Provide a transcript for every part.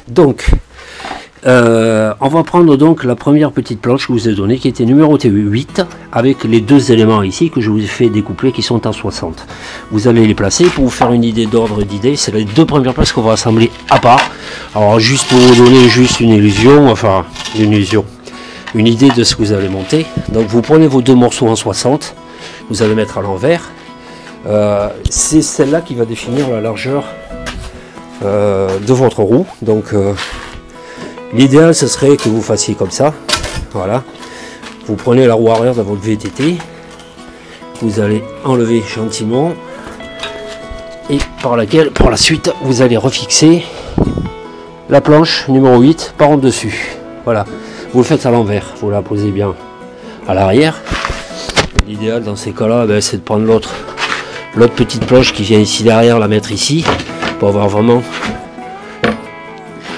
Donc, on va prendre donc la première petite planche que je vous ai donnée, qui était numérotée 8, avec les deux éléments ici que je vous ai fait découper, qui sont en 60. Vous allez les placer pour vous faire une idée d'ordre d'idée. C'est les deux premières places qu'on va assembler à part. Alors, juste pour vous donner juste une illusion, enfin, une idée de ce que vous allez monter. Donc, vous prenez vos deux morceaux en 60, vous allez mettre à l'envers. C'est celle-là qui va définir la largeur de votre roue. Donc l'idéal ce serait que vous fassiez comme ça. Voilà, vous prenez la roue arrière de votre VTT, vous allez enlever gentiment et par laquelle pour la suite vous allez refixer la planche numéro 8 par en dessus. Voilà, vous le faites à l'envers, vous la posez bien à l'arrière. L'idéal dans ces cas là, c'est de prendre l'autre petite planche qui vient ici derrière, la mettre ici pour avoir vraiment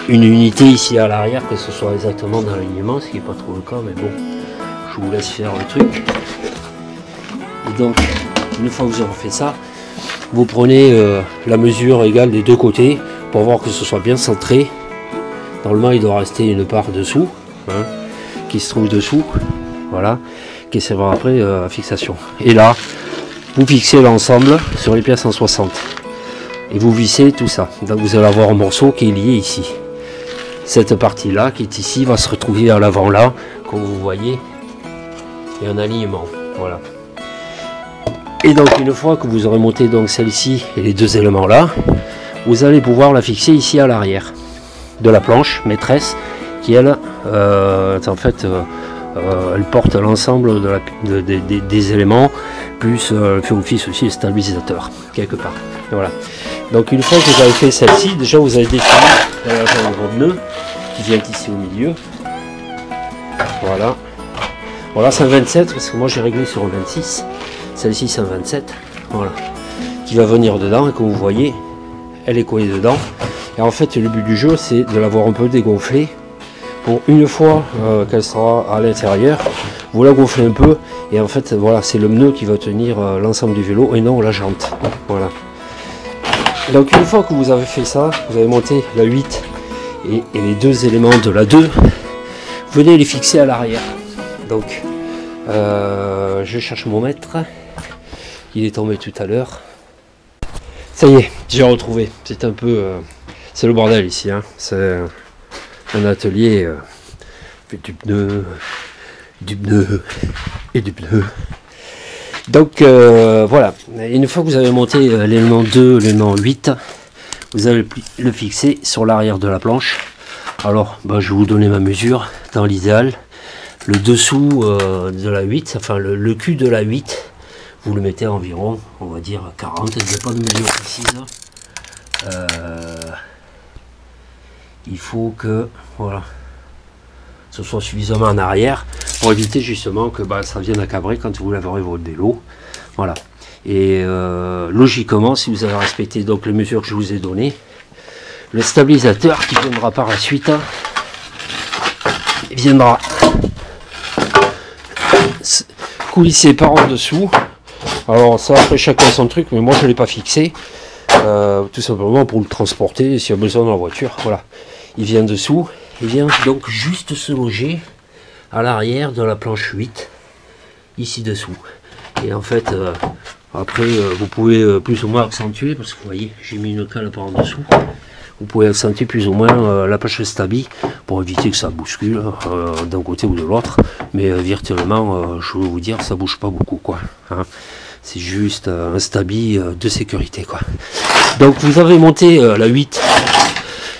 une unité ici à l'arrière, que ce soit exactement dans l'alignement, ce qui n'est pas trop le cas, mais bon, je vous laisse faire le truc. Et donc, une fois que vous aurez fait ça, vous prenez la mesure égale des deux côtés pour voir que ce soit bien centré. Normalement, il doit rester une part dessous, hein, qui se trouve dessous, voilà, qui servira après à fixation. Et là, vous fixez l'ensemble sur les pièces en 60. Et vous vissez tout ça. Donc vous allez avoir un morceau qui est lié ici. Cette partie là qui est ici va se retrouver à l'avant là, comme vous voyez, et un alignement. Voilà. Et donc une fois que vous aurez monté donc celle-ci et les deux éléments là, vous allez pouvoir la fixer ici à l'arrière de la planche maîtresse, qui elle en fait elle porte l'ensemble des éléments, plus fait office aussi de stabilisateur quelque part. Voilà. Donc une fois que vous avez fait celle-ci, déjà vous avez défini la largeur de votre nœud qui vient ici au milieu. Voilà. Voilà, c'est un 27 parce que moi j'ai réglé sur un 26. Celle-ci c'est un 27. Voilà. Qui va venir dedans et comme vous voyez, elle est collée dedans. Et en fait le but du jeu c'est de l'avoir un peu dégonflé pour une fois qu'elle sera à l'intérieur, vous la gonflez un peu et en fait voilà, c'est le pneu qui va tenir l'ensemble du vélo et non la jante. Voilà. Donc une fois que vous avez fait ça, vous avez monté la 8 et les deux éléments de la 2, venez les fixer à l'arrière. Donc je cherche mon mètre, il est tombé tout à l'heure. Ça y est, j'ai retrouvé. C'est un peu c'est le bordel ici, hein. C'est un atelier du pneu et du pneu. Donc voilà, une fois que vous avez monté l'élément 2, l'élément 8, vous allez le fixer sur l'arrière de la planche. Alors je vais vous donner ma mesure dans l'idéal. Le dessous de la 8, enfin le cul de la 8, vous le mettez à environ, on va dire 40, il n'y a pas de mesure précise. Il faut que voilà, ce soit suffisamment en arrière pour éviter justement que ça vienne accabrer quand vous laverez votre vélo. Voilà. Et logiquement, si vous avez respecté donc les mesures que je vous ai données, le stabilisateur qui viendra par la suite, il viendra coulisser par en dessous. Alors ça, après chacun son truc, mais moi je ne l'ai pas fixé, tout simplement pour le transporter s'il y a besoin dans la voiture. Voilà, il vient dessous, il vient donc juste se loger à l'arrière de la planche 8, ici dessous. Et en fait, après vous pouvez plus ou moins accentuer, parce que vous voyez, j'ai mis une cale par en dessous. Vous pouvez accentuer plus ou moins la planche stabi pour éviter que ça bouscule d'un côté ou de l'autre. Mais virtuellement, je veux vous dire, ça bouge pas beaucoup, quoi. Hein. C'est juste un stabi de sécurité, quoi. Donc vous avez monté la 8,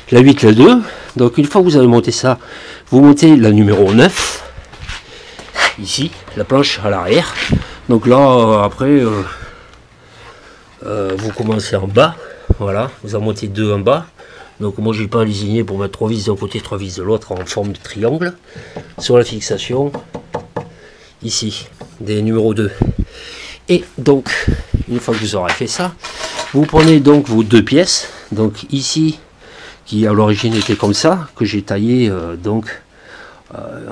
la 2. Donc une fois que vous avez monté ça, vous montez la numéro 9. Ici, la planche à l'arrière. Donc là, après, vous commencez en bas. Voilà, vous en montez 2 en bas. Donc moi j'ai pas lésigné pour mettre 3 vis d'un côté, 3 vis de l'autre en forme de triangle. Sur la fixation, ici, des numéros 2. Et donc, une fois que vous aurez fait ça, vous prenez donc vos 2 pièces. Donc ici, qui à l'origine était comme ça, que j'ai taillé,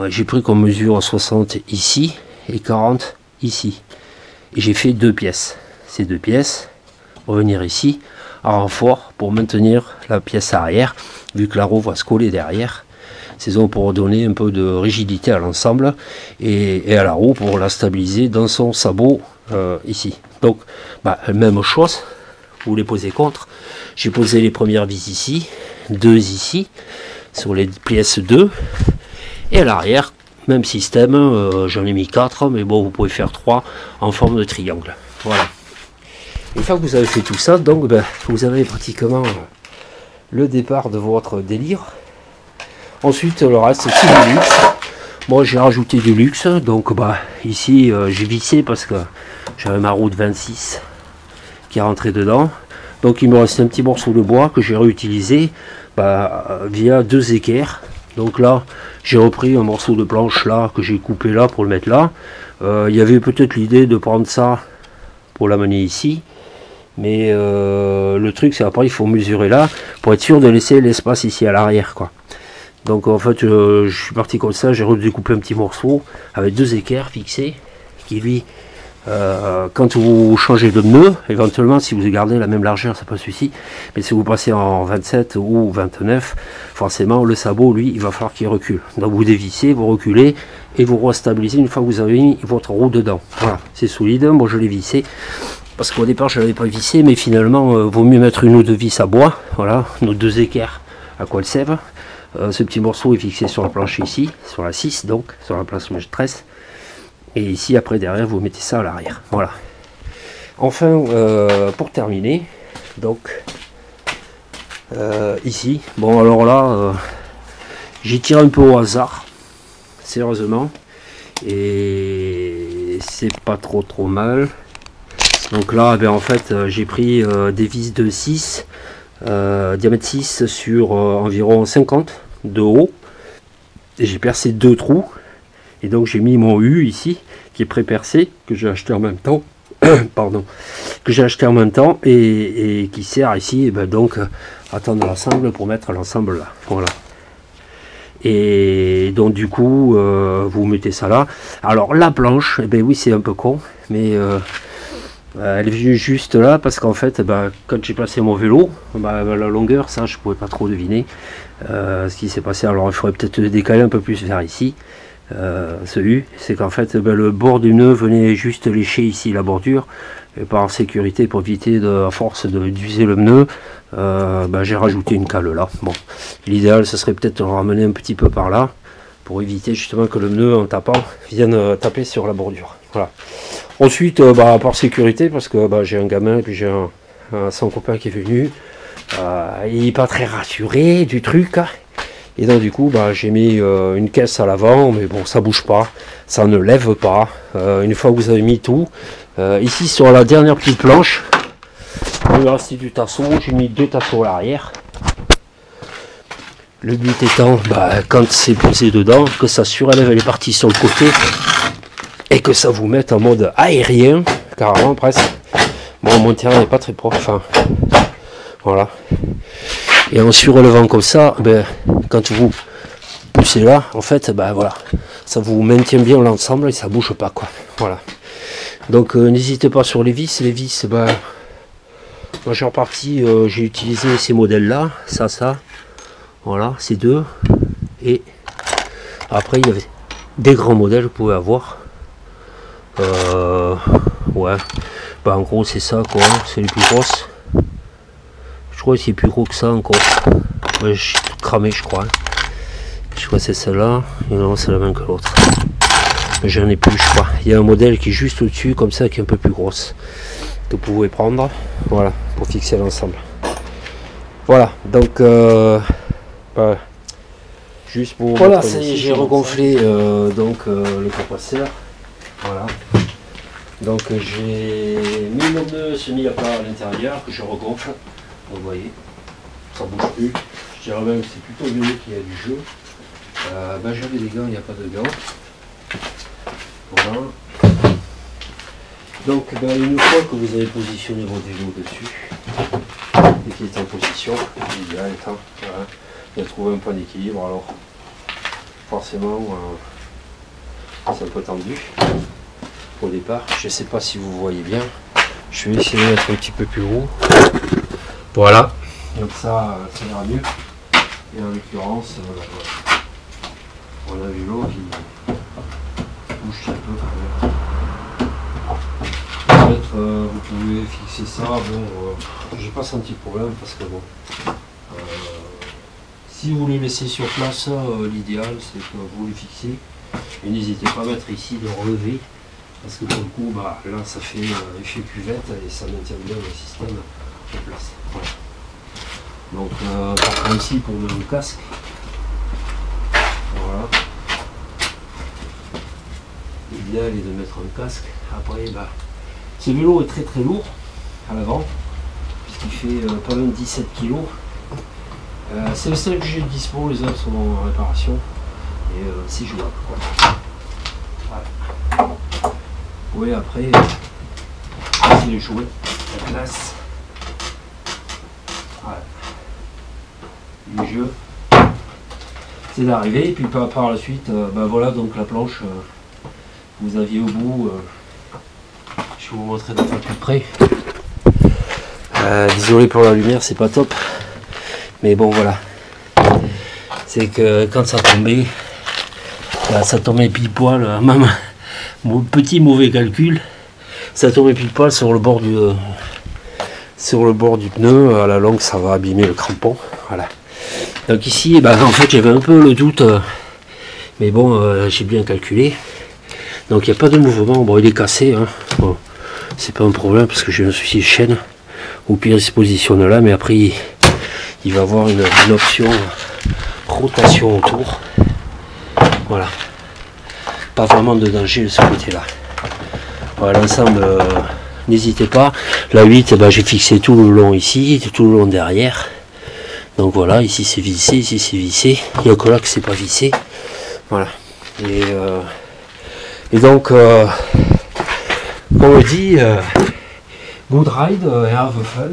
j'ai pris comme mesure 60 ici et 40 ici. Et j'ai fait 2 pièces. Ces 2 pièces, revenir ici, à renfort pour maintenir la pièce arrière, vu que la roue va se coller derrière. C'est donc pour donner un peu de rigidité à l'ensemble et à la roue pour la stabiliser dans son sabot ici. Donc, même chose, vous les posez contre. J'ai posé les premières vis ici, 2 ici, sur les pièces 2, et à l'arrière, même système, j'en ai mis 4, mais bon, vous pouvez faire 3 en forme de triangle. Voilà. Une fois que vous avez fait tout ça, donc vous avez pratiquement le départ de votre délire. Ensuite, le reste c'est du luxe. Moi j'ai rajouté du luxe, donc ici j'ai vissé parce que j'avais ma roue de 26 qui est rentrée dedans. Donc il me reste un petit morceau de bois que j'ai réutilisé via 2 équerres. Donc là j'ai repris un morceau de planche là que j'ai coupé là pour le mettre là. Il y avait peut-être l'idée de prendre ça pour l'amener ici. Mais le truc c'est après il faut mesurer là pour être sûr de laisser l'espace ici à l'arrière, quoi. Donc en fait je suis parti comme ça, j'ai redécoupé un petit morceau avec 2 équerres fixés qui lui quand vous changez de pneu, éventuellement si vous gardez la même largeur ça pas de souci, mais si vous passez en 27 ou 29, forcément le sabot lui il va falloir qu'il recule. Donc vous dévissez, vous reculez et vous restabilisez une fois que vous avez mis votre roue dedans. Voilà, c'est solide. Moi je l'ai vissé parce qu'au départ je l'avais pas vissé, mais finalement vaut mieux mettre 1 ou 2 vis à bois. Voilà, nos 2 équerres à quoi le sève. Ce petit morceau est fixé sur la planche ici, sur la 6 donc, sur la place maîtresse. Et ici après derrière vous mettez ça à l'arrière. Voilà. Enfin pour terminer, donc ici, bon alors là j'ai tiré un peu au hasard, sérieusement, et c'est pas trop mal. Donc là en fait j'ai pris des vis de 6 diamètre 6 sur environ 50 de haut, et j'ai percé 2 trous, et donc j'ai mis mon U ici qui est pré-percé, que j'ai acheté en même temps pardon, que j'ai acheté en même temps et qui sert ici donc à tendre l'ensemble pour mettre l'ensemble là. Voilà. Et donc du coup, vous mettez ça là. Alors la planche, eh ben oui, c'est un peu con, mais elle est venue juste là parce qu'en fait, quand j'ai passé mon vélo, la longueur, ça je pouvais pas trop deviner ce qui s'est passé. Alors il faudrait peut-être le décaler un peu plus vers ici. C'est qu'en fait le bord du nœud venait juste lécher ici la bordure, et par sécurité, pour éviter à force d'user le nœud, j'ai rajouté une cale là. Bon, l'idéal ce serait peut-être de le ramener un petit peu par là pour éviter justement que le nœud en tapant vienne taper sur la bordure. Voilà. Ensuite, par sécurité, parce que j'ai un gamin et puis j'ai son copain qui est venu, il n'est pas très rassuré du truc. Et donc du coup j'ai mis une caisse à l'avant, mais bon, ça bouge pas, ça ne lève pas. Une fois que vous avez mis tout, ici sur la dernière petite planche, il me reste du tasseau, j'ai mis 2 tasseaux à l'arrière. Le but étant, quand c'est posé dedans, que ça surélève les parties sur le côté et que ça vous mette en mode aérien, carrément presque. Bon, mon terrain n'est pas très proche, enfin, voilà. Et en surélevant comme ça, quand vous poussez là, en fait, voilà, ça vous maintient bien l'ensemble et ça bouge pas, quoi. Voilà. Donc n'hésitez pas sur les vis. Les vis, majeure partie, j'ai utilisé ces modèles-là, ça, voilà, ces deux. Et après, il y avait des grands modèles que vous pouvez avoir. Ouais, en gros, c'est ça, quoi. C'est les plus grosses. Je crois que c'est plus gros que ça encore. Ouais, je suis tout cramé, je crois. Je crois que c'est celle-là. Et non, c'est la même que l'autre. Mais j'en ai plus, je crois. Il y a un modèle qui est juste au-dessus, comme ça, qui est un peu plus grosse. Que vous pouvez prendre. Voilà, pour fixer l'ensemble. Voilà, donc juste pour. Voilà, ça y est, j'ai regonflé le compresseur. Voilà. Donc j'ai mis mon nœud semi à plat à l'intérieur que je regonfle. Vous voyez, ça bouge plus. Je dirais même que c'est plutôt le nœud qui a du jeu. J'avais des gants, il n'y a pas de gants. Voilà. Donc une fois que vous avez positionné vos vélos dessus, et qu'il est en position, l'idéal étant de trouver un point d'équilibre. Alors forcément c'est un peu tendu au départ. Je ne sais pas si vous voyez bien. Je vais essayer d'être un petit peu plus haut. Voilà, donc ça ira mieux. Et en l'occurrence, on a vu l'eau qui bouge un peu. Peut-être vous pouvez fixer ça. Bon, j'ai pas senti de problème parce que bon, si vous les laissez sur place, l'idéal c'est que vous les fixez. Et n'hésitez pas à mettre ici de relever. Parce que pour le coup, là ça fait effet cuvette et ça maintient bien le système en place. Voilà. Donc par contre ici pour mettre le casque. Voilà. L'idéal est de mettre un casque. Après ce vélo est très très lourd à l'avant, puisqu'il fait pas loin de 17 kg. C'est le seul que j'ai dispo, les autres sont en réparation. Et c'est jouable, quoi. Voilà. Oui, après, c'est les jouets, la classe. Voilà. Le jeu, c'est d'arriver, et puis par la suite, voilà donc la planche vous aviez au bout. Je vais vous montrer d'un peu plus près. Désolé pour la lumière, c'est pas top, mais bon voilà. C'est que quand ça tombait, ça tombait pile poil, même mon petit mauvais calcul, ça tombait pile poil sur le bord du pneu. À la longue, ça va abîmer le crampon. Voilà. Donc ici, en fait, j'avais un peu le doute, mais bon, j'ai bien calculé. Donc il n'y a pas de mouvement. Bon, il est cassé, hein. Bon, c'est pas un problème parce que j'ai un souci de chaîne. Au pire, il se positionne là, mais après, il va avoir une option rotation autour. Voilà. Pas vraiment de danger de ce côté-là. Voilà, l'ensemble, n'hésitez pas. La 8, j'ai fixé tout le long ici, tout le long derrière. Donc voilà, ici c'est vissé, ici c'est vissé. Il n'y a que là que c'est pas vissé. Voilà. Et donc, comme on dit, good ride and have fun.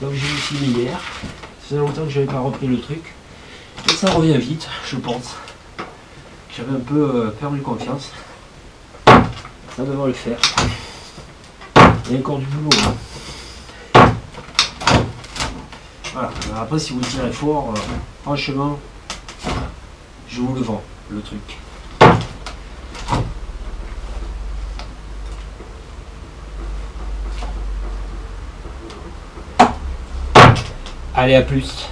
Donc j'ai aussi mis hier. Ça fait longtemps que je n'avais pas repris le truc. Et ça revient vite, je pense. J'avais un peu perdu confiance. Ça devrait le faire. Il y a encore du boulot. Hein. Voilà. Alors après, si vous tirez fort, franchement, je vous le vends, le truc. Allez, à plus.